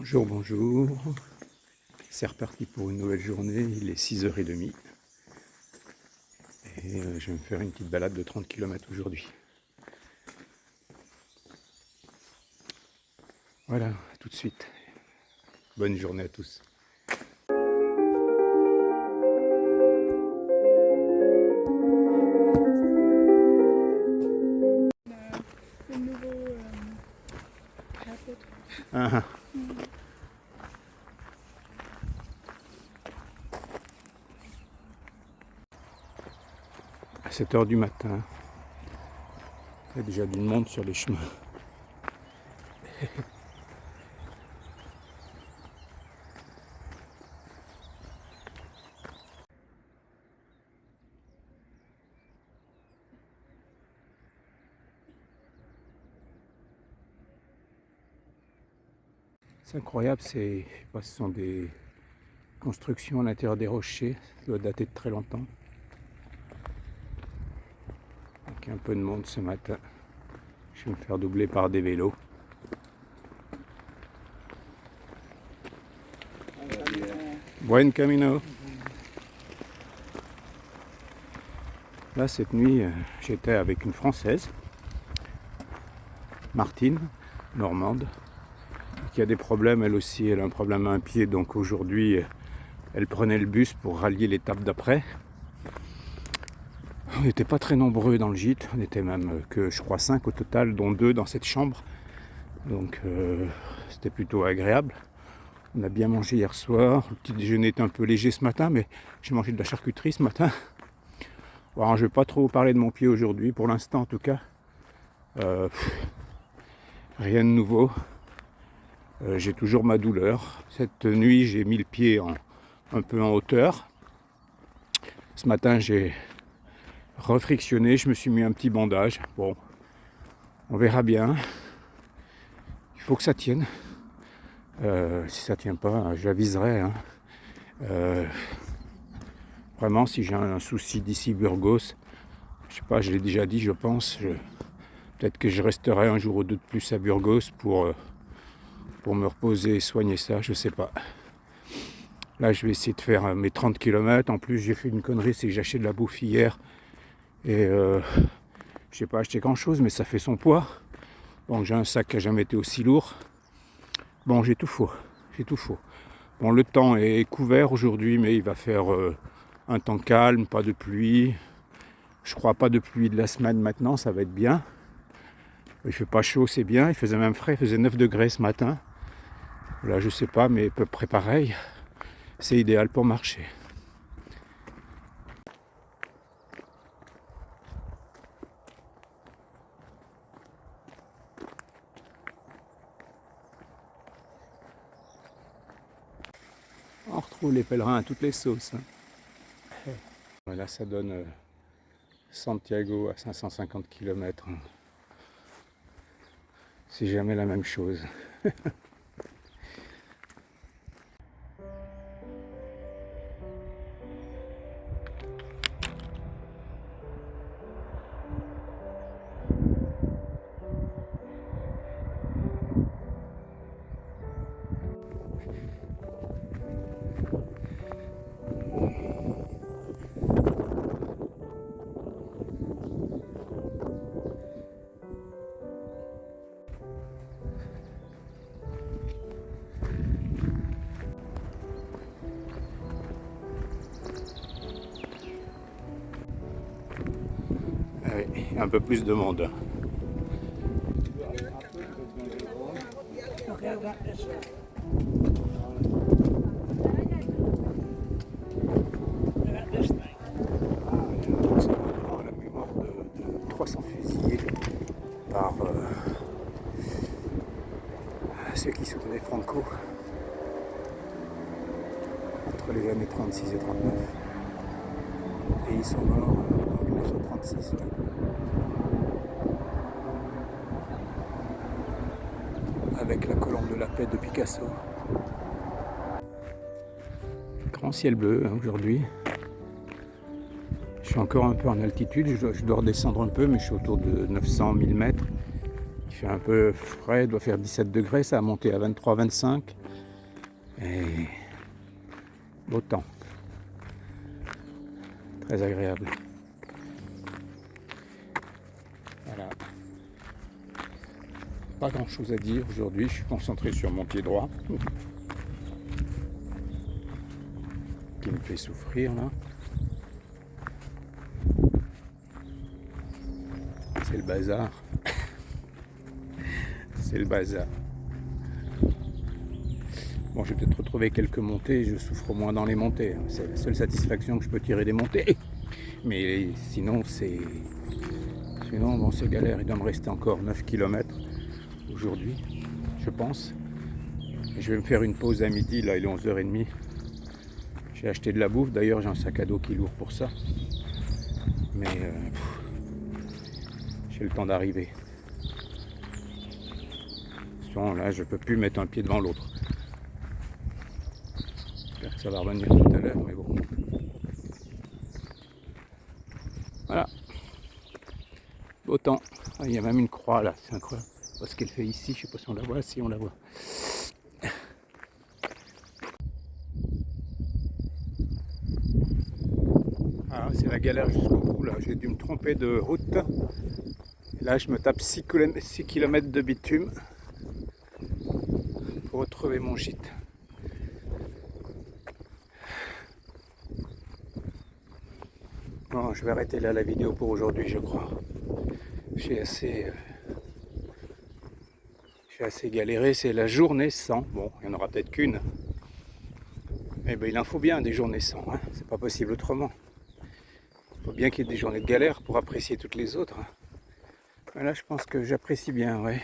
Bonjour, bonjour. C'est reparti pour une nouvelle journée. Il est 6h30. Et je vais me faire une petite balade de 30 km aujourd'hui. Voilà, à tout de suite. Bonne journée à tous. Le nouveau apôtre. Ah, ah. À 7h du matin, il y a déjà du monde sur les chemins. C'est incroyable, ce sont des constructions à l'intérieur des rochers. Ça doit dater de très longtemps. Donc un peu de monde ce matin. Je vais me faire doubler par des vélos. Buen camino. Là, cette nuit, j'étais avec une Française, Martine, normande, qui a des problèmes, elle aussi, elle a un problème à un pied, donc aujourd'hui, elle prenait le bus pour rallier l'étape d'après. On n'était pas très nombreux dans le gîte, on était même que, je crois, 5 au total, dont 2 dans cette chambre, donc c'était plutôt agréable. On a bien mangé hier soir, le petit déjeuner était un peu léger ce matin, mais j'ai mangé de la charcuterie ce matin. Bon, alors, je ne vais pas trop parler de mon pied aujourd'hui, pour l'instant en tout cas. Rien de nouveau. J'ai toujours ma douleur. Cette nuit, j'ai mis le pied un peu en hauteur. Ce matin, j'ai refrictionné, je me suis mis un petit bandage. Bon, on verra bien. Il faut que ça tienne. Si ça tient pas, j'aviserai. Hein. Vraiment, si j'ai un souci d'ici Burgos, je sais pas, je l'ai déjà dit, je pense. Peut-être que je resterai un jour ou deux de plus à Burgos pour me reposer et soigner ça, je sais pas. Là, je vais essayer de faire mes 30 km. En plus, j'ai fait une connerie, c'est que j'ai acheté de la bouffe hier. Et je n'ai pas acheté grand-chose, mais ça fait son poids. Donc j'ai un sac qui n'a jamais été aussi lourd. Bon, j'ai tout faux. Bon, le temps est couvert aujourd'hui, mais il va faire un temps calme, pas de pluie. Je crois pas de pluie de la semaine maintenant, ça va être bien. Il fait pas chaud, c'est bien. Il faisait même frais, il faisait 9 degrés ce matin. Là, je sais pas, mais à peu près pareil. C'est idéal pour marcher. On retrouve les pèlerins à toutes les sauces. Hein. Voilà, ça donne Santiago à 550 km. C'est jamais la même chose. Oui, un peu plus de monde. La mémoire de 300 fusillés par ceux qui soutenaient Franco entre les années 36 et 39. Et ils sont morts en 1936. Avec la colombe de la paix de Picasso. Grand ciel bleu hein, aujourd'hui. Je suis encore un peu en altitude, je dois redescendre un peu, mais je suis autour de 900-1000 mètres. Il fait un peu frais, il doit faire 17 degrés, ça a monté à 23-25. Et beau temps. Très agréable. Voilà. Pas grand chose à dire aujourd'hui, je suis concentré sur mon pied droit. Qui me fait souffrir là. C'est le bazar. C'est le bazar. Bon, je vais peut-être retrouver quelques montées, je souffre moins dans les montées. C'est la seule satisfaction que je peux tirer des montées. Mais sinon, c'est galère. Il doit me rester encore 9 km aujourd'hui, je pense. Et je vais me faire une pause à midi, là il est 11h30. J'ai acheté de la bouffe, d'ailleurs j'ai un sac à dos qui est lourd pour ça. Mais j'ai le temps d'arriver. Là, je peux plus mettre un pied devant l'autre. J'espère que ça va revenir tout à l'heure, mais bon. Voilà. Beau temps. Ah, il y a même une croix là, c'est incroyable. Je sais pas ce qu'elle fait ici, je sais pas si on la voit. Si on la voit. Ah, c'est la galère jusqu'au bout là. J'ai dû me tromper de route. Et là, je me tape 6 km de bitume pour retrouver mon gîte. Bon, je vais arrêter là la vidéo pour aujourd'hui, je crois. J'ai assez galéré, c'est la journée sans. Bon, il n'y en aura peut-être qu'une. Mais ben, il en faut bien des journées sans, hein. C'est pas possible autrement. Il faut bien qu'il y ait des journées de galère pour apprécier toutes les autres. Mais là, je pense que j'apprécie bien, ouais.